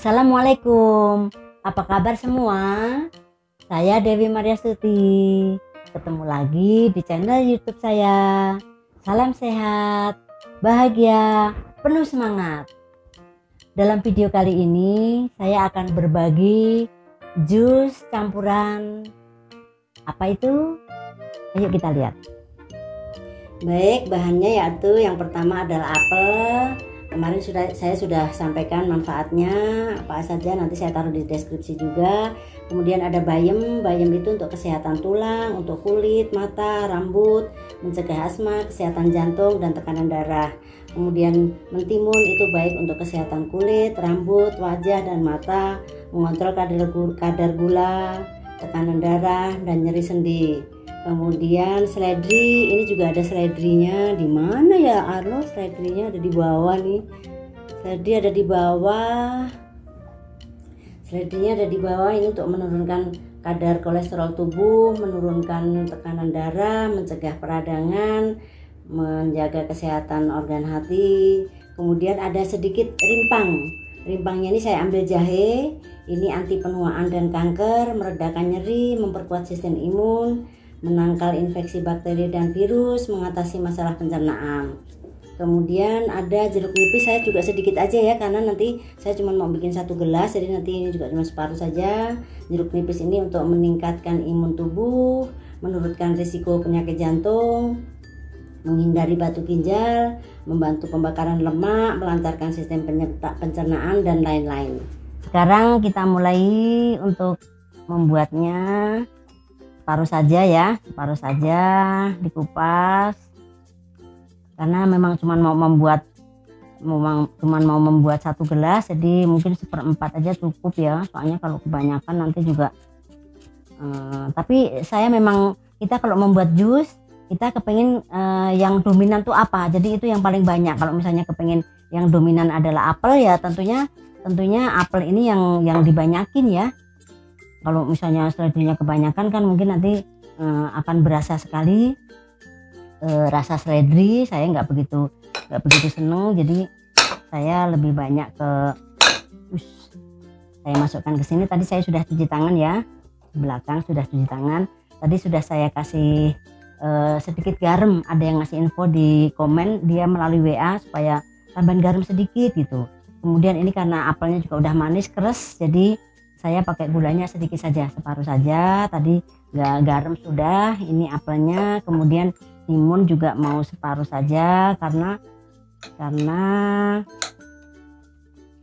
Assalamualaikum, apa kabar semua? Saya Dewi Mariastuti. Ketemu lagi di channel YouTube saya. Salam sehat, bahagia, penuh semangat. Dalam video kali ini saya akan berbagi jus campuran. Apa itu? Ayo kita lihat. Baik, bahannya yaitu yang pertama adalah apel. Kemarin saya sudah sampaikan manfaatnya apa saja, nanti saya taruh di deskripsi juga. Kemudian ada bayam itu untuk kesehatan tulang, untuk kulit, mata, rambut, mencegah asma, kesehatan jantung dan tekanan darah. Kemudian mentimun itu baik untuk kesehatan kulit, rambut, wajah dan mata, mengontrol kadar gula, tekanan darah dan nyeri sendi. Kemudian seledri, ini juga ada seledrinya. Di mana ya Arlo? Seledrinya ada di bawah nih. Seledri ada di bawah. Seledrinya ada di bawah. Ini untuk menurunkan kadar kolesterol tubuh, menurunkan tekanan darah, mencegah peradangan, menjaga kesehatan organ hati. Kemudian ada sedikit rimpang. Rimpangnya ini saya ambil jahe. Ini anti penuaan dan kanker, meredakan nyeri, memperkuat sistem imun, menangkal infeksi bakteri dan virus, mengatasi masalah pencernaan. Kemudian ada jeruk nipis, saya juga sedikit aja ya, karena nanti saya cuma mau bikin 1 gelas, jadi nanti ini juga cuma separuh saja. Jeruk nipis ini untuk meningkatkan imun tubuh, menurunkan risiko penyakit jantung, menghindari batu ginjal, membantu pembakaran lemak, melancarkan sistem pencernaan dan lain-lain. Sekarang kita mulai untuk membuatnya. Separuh saja ya, separuh saja dikupas, karena memang cuma mau membuat 1 gelas, jadi mungkin 1/4 aja cukup ya, soalnya kalau kebanyakan nanti juga tapi saya memang, kita kalau membuat jus kita kepengen yang dominan tuh apa, jadi itu yang paling banyak. Kalau misalnya kepengen yang dominan adalah apel ya, tentunya apel ini yang dibanyakin ya. Kalau misalnya seledrinya kebanyakan kan mungkin nanti akan berasa sekali rasa seledri. Saya nggak begitu seneng, jadi saya lebih banyak ke saya masukkan ke sini. Tadi saya sudah cuci tangan ya, belakang sudah cuci tangan. Tadi sudah saya kasih sedikit garam. Ada yang ngasih info di komen, dia melalui WA supaya tambahin garam sedikit gitu. Kemudian ini karena apelnya juga udah manis keras, jadi saya pakai gulanya sedikit saja, separuh saja. Tadi garam sudah, ini apelnya. Kemudian timun juga mau separuh saja, karena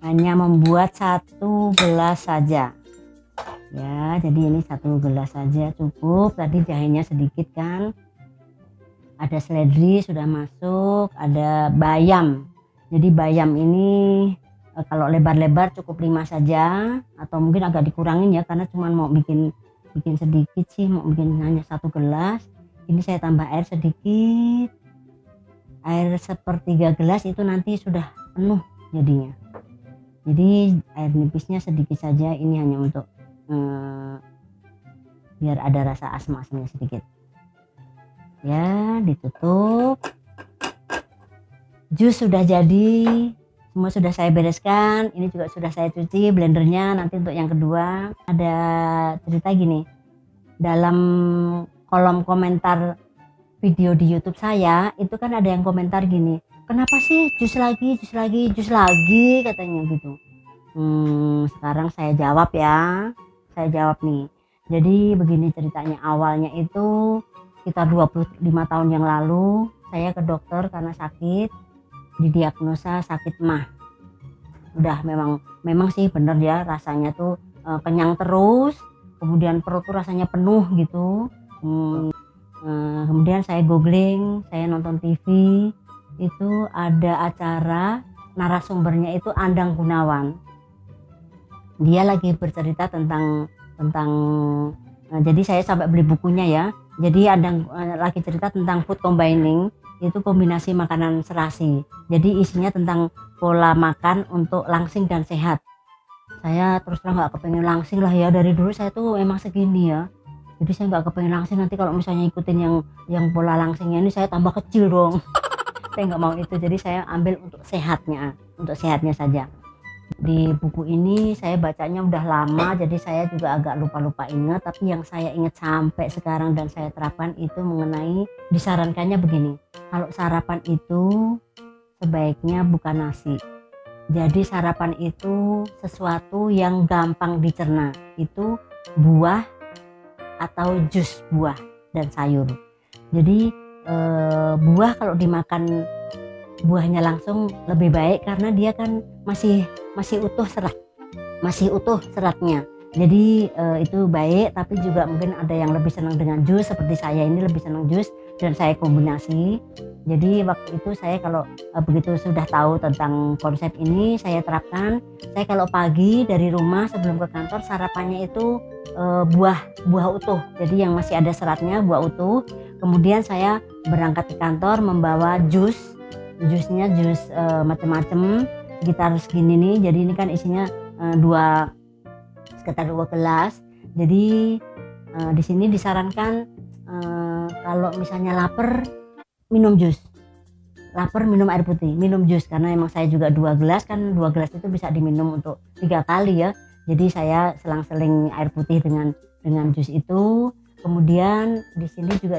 hanya membuat 1 gelas saja ya, jadi ini 1 gelas saja cukup. Tadi jahenya sedikit kan, ada seledri sudah masuk, ada bayam. Jadi bayam ini kalau lebar-lebar cukup 5 saja, atau mungkin agak dikurangin ya, karena cuma mau bikin sedikit sih, mau bikin hanya 1 gelas. Ini saya tambah air sedikit, air 1/3 gelas, itu nanti sudah penuh jadinya. Jadi air nipisnya sedikit saja, ini hanya untuk biar ada rasa asam-asamnya sedikit ya. Ditutup. Jus sudah jadi, semua sudah saya bereskan. Ini juga sudah saya cuci blendernya. Nanti untuk yang kedua, ada cerita gini, dalam kolom komentar video di YouTube saya itu kan ada yang komentar gini, kenapa sih jus lagi katanya gitu. Sekarang saya jawab ya, nih. Jadi begini ceritanya, awalnya itu sekitar 25 tahun yang lalu saya ke dokter karena sakit, didiagnosa sakit MAH. Udah memang sih bener ya, rasanya tuh kenyang terus, kemudian perut tuh rasanya penuh gitu. Kemudian saya googling, saya nonton TV, itu ada acara, narasumbernya itu Andang Gunawan. Dia lagi bercerita tentang jadi saya sampai beli bukunya ya. Jadi Andang lagi cerita tentang food combining, itu kombinasi makanan serasi. Jadi isinya tentang pola makan untuk langsing dan sehat. Saya terus terang nggak kepengen langsing lah ya, dari dulu saya tuh emang segini ya. Jadi saya nggak kepengen langsing, nanti kalau misalnya ikutin yang pola langsingnya ini saya tambah kecil dong. Saya nggak mau itu, jadi saya ambil untuk sehatnya saja. Di buku ini saya bacanya udah lama, jadi saya juga agak lupa-lupa ingat, tapi yang saya ingat sampai sekarang dan saya terapkan itu mengenai disarankannya begini. Kalau sarapan itu sebaiknya bukan nasi. Jadi sarapan itu sesuatu yang gampang dicerna. Itu buah atau jus buah dan sayur. Jadi buah kalau dimakan buahnya langsung lebih baik karena dia kan masih utuh seratnya. Jadi itu baik, tapi juga mungkin ada yang lebih senang dengan jus, seperti saya ini lebih senang jus dan saya kombinasi. Jadi waktu itu saya kalau begitu sudah tahu tentang konsep ini, saya terapkan. Saya kalau pagi dari rumah sebelum ke kantor sarapannya itu buah utuh, jadi yang masih ada seratnya, buah utuh. Kemudian saya berangkat ke kantor membawa jusnya jus macam-macam sekitar segini nih. Jadi ini kan isinya sekitar 2 gelas. Jadi di sini disarankan kalau misalnya lapar minum jus, lapar minum air putih, minum jus, karena emang saya juga 2 gelas, kan 2 gelas itu bisa diminum untuk 3 kali ya. Jadi saya selang-seling air putih dengan jus itu. Kemudian di sini juga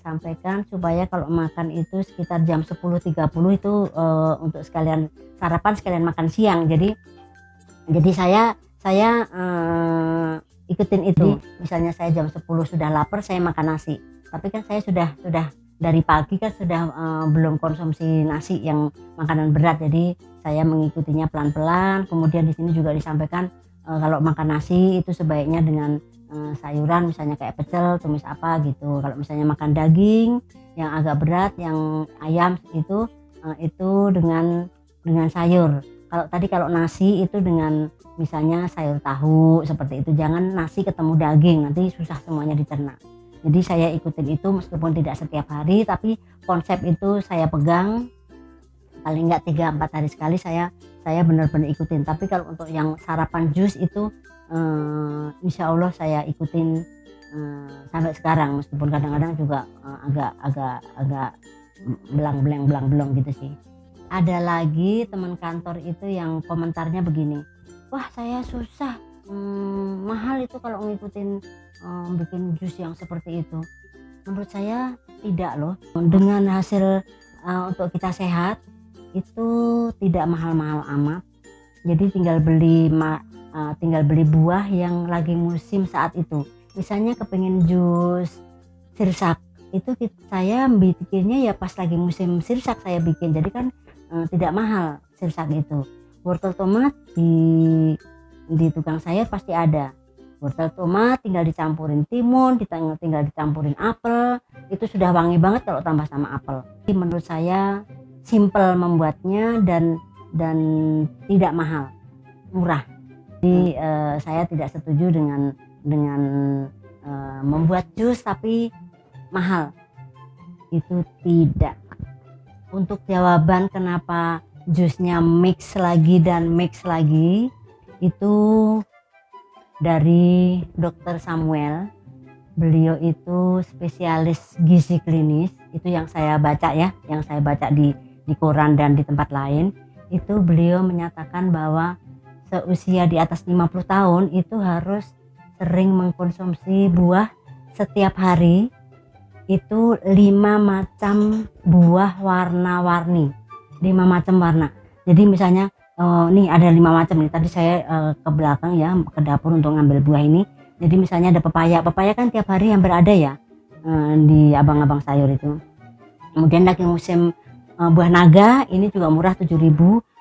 sampaikan supaya kalau makan itu sekitar jam 10.30 itu untuk sekalian sarapan sekalian makan siang. Jadi saya ikutin itu. Misalnya saya jam 10 sudah lapar, saya makan nasi. Tapi kan saya sudah dari pagi kan sudah belum konsumsi nasi yang makanan berat. Jadi saya mengikutinya pelan-pelan. Kemudian di sini juga disampaikan kalau makan nasi itu sebaiknya dengan sayuran, misalnya kayak pecel, tumis apa gitu. Kalau misalnya makan daging yang agak berat, yang ayam itu dengan sayur. Kalau nasi itu dengan misalnya sayur tahu seperti itu. Jangan nasi ketemu daging, nanti susah semuanya dicerna. Jadi saya ikutin itu meskipun tidak setiap hari, tapi konsep itu saya pegang paling enggak 3-4 hari sekali saya benar-benar ikutin. Tapi kalau untuk yang sarapan jus itu insya Allah saya ikutin sampai sekarang, meskipun kadang-kadang juga agak belang gitu sih. Ada lagi teman kantor itu yang komentarnya begini, wah saya susah, mahal itu kalau ngikutin bikin jus yang seperti itu. Menurut saya tidak loh, dengan hasil untuk kita sehat itu tidak mahal-mahal amat. Jadi tinggal beli buah yang lagi musim saat itu. Misalnya kepengen jus sirsak, itu saya bikinnya ya pas lagi musim sirsak saya bikin. Jadi kan tidak mahal sirsak itu. Wortel tomat di tukang sayur pasti ada. Wortel tomat tinggal dicampurin timun, tinggal dicampurin apel, itu sudah wangi banget kalau tambah sama apel. Jadi menurut saya simple membuatnya dan tidak mahal, murah. Jadi saya tidak setuju dengan membuat jus tapi mahal, itu tidak. Untuk jawaban kenapa jusnya mix lagi itu dari Dr. Samuel. Beliau itu spesialis gizi klinis, itu yang saya baca ya, yang saya baca di koran dan di tempat lain. Itu beliau menyatakan bahwa seusia di atas 50 tahun itu harus sering mengkonsumsi buah setiap hari. Itu 5 macam buah warna-warni, 5 macam warna. Jadi misalnya nih ada 5 macam nih. Tadi saya ke belakang ya, ke dapur untuk ngambil buah ini. Jadi misalnya ada pepaya kan tiap hari hampir ada ya di abang-abang sayur itu. Kemudian lagi musim buah naga, ini juga murah 7.000.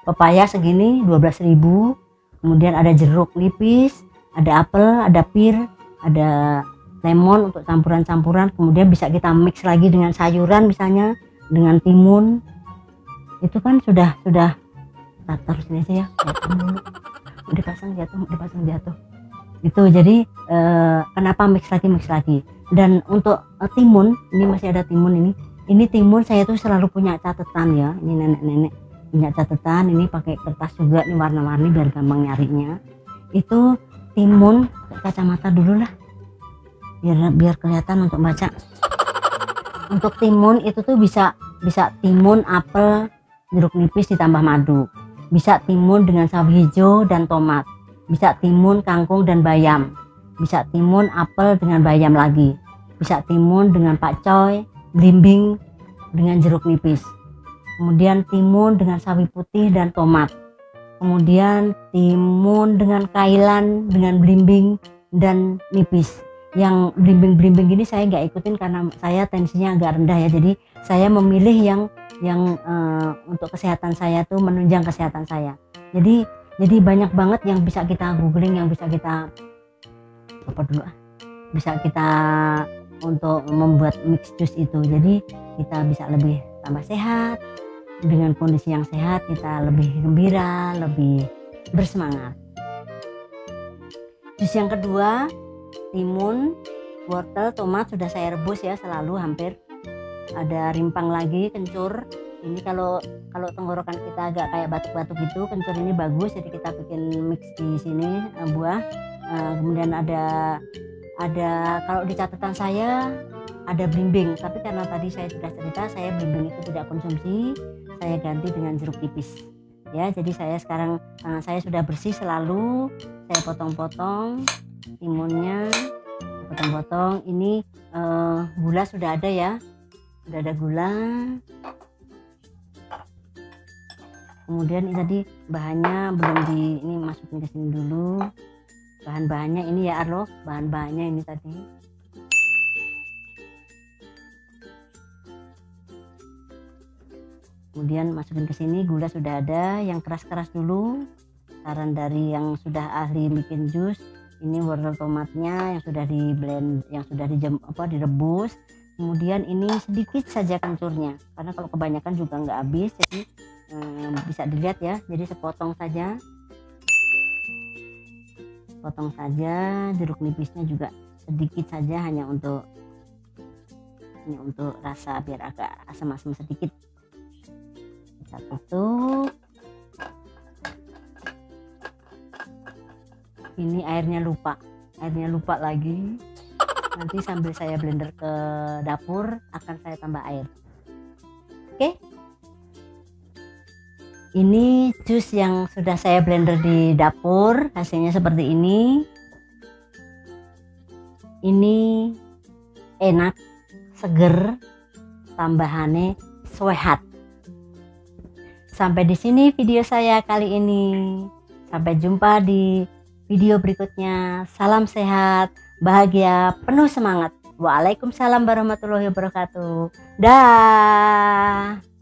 Pepaya segini 12.000. Kemudian ada jeruk nipis, ada apel, ada pir, ada lemon untuk campuran-campuran. Kemudian bisa kita mix lagi dengan sayuran, misalnya dengan timun. Itu kan sudah taruh sini aja ya, dipasang jatuh. Itu jadi kenapa mix lagi. Dan untuk timun, ini masih ada timun ini timun saya tuh selalu punya catatan ya. Ini nenek-nenek punya catatan, ini pakai kertas juga nih warna-warni biar gampang nyarinya. Itu timun, kacamata dulu lah biar kelihatan untuk baca. Untuk timun itu tuh bisa timun, apel, jeruk nipis ditambah madu. bisa timun dengan sawi hijau dan tomat, bisa timun, kangkung dan bayam, bisa timun, apel dengan bayam lagi, bisa timun dengan pakcoy, belimbing dengan jeruk nipis, kemudian timun dengan sawi putih dan tomat, kemudian timun dengan kailan dengan belimbing dan nipis. Yang belimbing-belimbing ini saya nggak ikutin karena saya tensinya agak rendah ya, jadi saya memilih yang untuk kesehatan saya tuh, menunjang kesehatan saya. Jadi banyak banget yang bisa kita googling, yang bisa kita bisa kita untuk membuat mix juice itu. Jadi kita bisa lebih tambah sehat, dengan kondisi yang sehat kita lebih gembira, lebih bersemangat. Jus yang kedua, timun, wortel, tomat sudah saya rebus ya, selalu hampir. Ada rimpang lagi, kencur. Ini kalau tenggorokan kita agak kayak batuk-batuk gitu, kencur ini bagus, jadi kita bikin mix di sini buah. Kemudian ada kalau di catatan saya ada belimbing, tapi karena tadi saya sudah cerita saya belimbing itu tidak konsumsi, saya ganti dengan jeruk nipis ya. Jadi saya sekarang saya sudah bersih, selalu saya potong-potong timunnya, potong-potong. Ini gula sudah ada ya, sudah ada gula. Kemudian ini tadi bahannya belum ini masukin ke sini dulu. Bahan-bahannya ini ya Arlo, bahan-bahannya ini tadi. Kemudian masukin ke sini, gula sudah ada, yang keras-keras dulu. Saran dari yang sudah ahli bikin jus, ini wortel tomatnya yang sudah di blend, yang sudah direbus. Kemudian ini sedikit saja kencurnya, karena kalau kebanyakan juga nggak habis, jadi bisa dilihat ya. Jadi sepotong saja, potong saja. Jeruk nipisnya juga sedikit saja, hanya untuk rasa, biar agak asam-asam sedikit. Kita tutup. Ini airnya lupa lagi. Nanti sambil saya blender ke dapur akan saya tambah air. Oke. Ini jus yang sudah saya blender di dapur, hasilnya seperti ini. Ini enak, seger, tambahannya sehat. Sampai di sini video saya kali ini. Sampai jumpa di video berikutnya. Salam sehat, bahagia, penuh semangat. Waalaikumsalam warahmatullahi wabarakatuh. Dah.